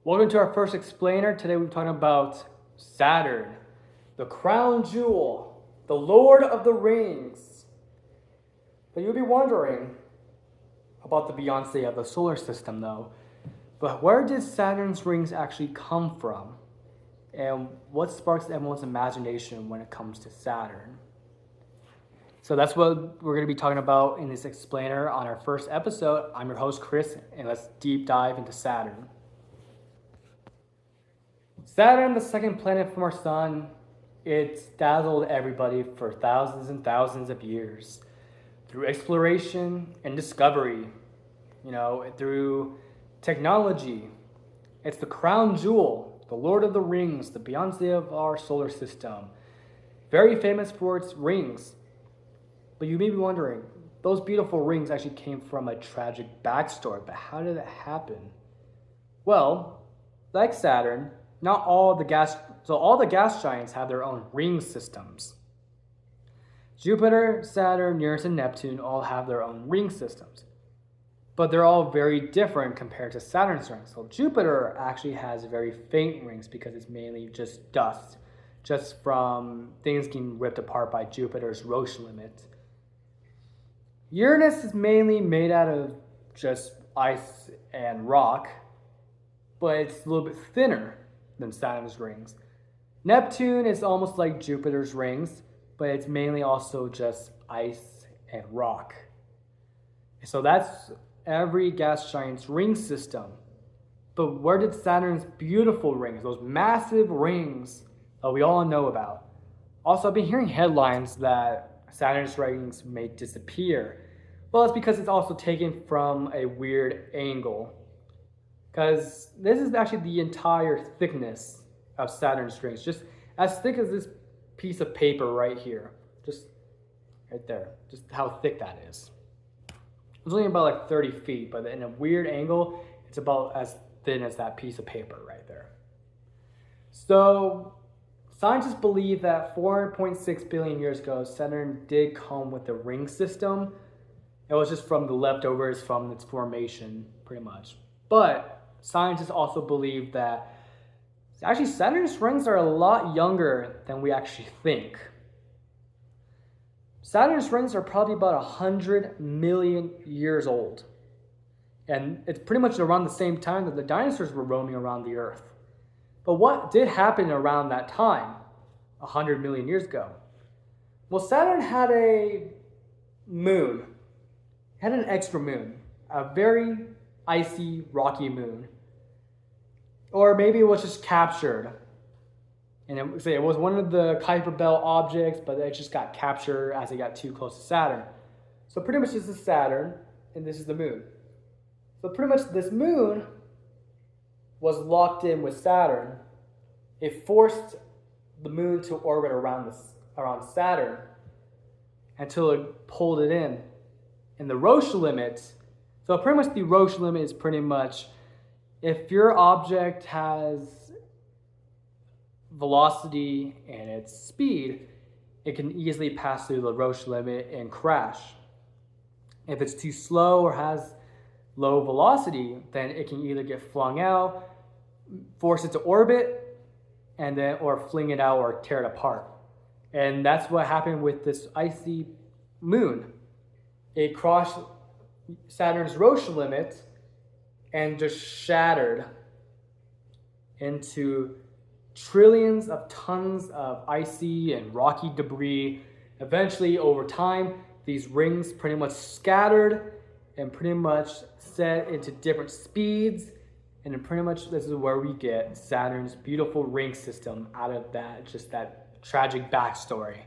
Welcome to our first explainer. Today we're talking about Saturn, the crown jewel, the Lord of the Rings. But you'll be wondering about the Beyonce of the solar system though. But where did Saturn's rings actually come from? And what sparks everyone's imagination when it comes to Saturn? So that's what we're going to be talking about in this explainer on our first episode. I'm your host, Chris, and let's deep dive into Saturn. Saturn, the second planet from our sun, it's dazzled everybody for thousands and thousands of years through exploration and discovery, through technology. It's the crown jewel, the Lord of the Rings, the Beyonce of our solar system. Very famous for its rings. But you may be wondering, those beautiful rings actually came from a tragic backstory, but how did that happen? Well, like Saturn, all the gas giants have their own ring systems. Jupiter, Saturn, Uranus, and Neptune all have their own ring systems. But they're all very different compared to Saturn's rings. So Jupiter actually has very faint rings because it's mainly just dust, just from things getting ripped apart by Jupiter's Roche limit. Uranus is mainly made out of just ice and rock, but it's a little bit thinner than Saturn's rings. Neptune is almost like Jupiter's rings, but it's mainly also just ice and rock. So that's every gas giant's ring system. But where did Saturn's beautiful rings, those massive rings that we all know about? Also, I've been hearing headlines that Saturn's rings may disappear. Well, it's because it's also taken from a weird angle. Because this is actually the entire thickness of Saturn's rings, just as thick as this piece of paper right here. Just right there, just how thick that is. It's only about like 30 feet, but in a weird angle, it's about as thin as that piece of paper right there. So scientists believe that 4.6 billion years ago, Saturn did come with a ring system. It was just from the leftovers from its formation, pretty much. But scientists also believe that actually Saturn's rings are a lot younger than we actually think. Saturn's rings are probably about 100 million years old. And it's pretty much around the same time that the dinosaurs were roaming around the Earth. But what did happen around that time, 100 million years ago? Well, Saturn had a moon. It had an extra moon, a very icy, rocky moon. Or maybe it was just captured. And it was one of the Kuiper Belt objects, but it just got captured as it got too close to Saturn. So pretty much this is Saturn, and this is the moon. So pretty much this moon was locked in with Saturn. It forced the moon to orbit around Saturn until it pulled it in. And the Roche limit, so pretty much the Roche limit is pretty much if your object has velocity and its speed, it can easily pass through the Roche limit and crash. If it's too slow or has low velocity, then it can either get flung out, force it to orbit, or fling it out or tear it apart. And that's what happened with this icy moon. It crossed Saturn's Roche limit and just shattered into trillions of tons of icy and rocky debris. Eventually, over time, these rings pretty much scattered and pretty much set into different speeds. And then pretty much this is where we get Saturn's beautiful ring system out of that tragic backstory.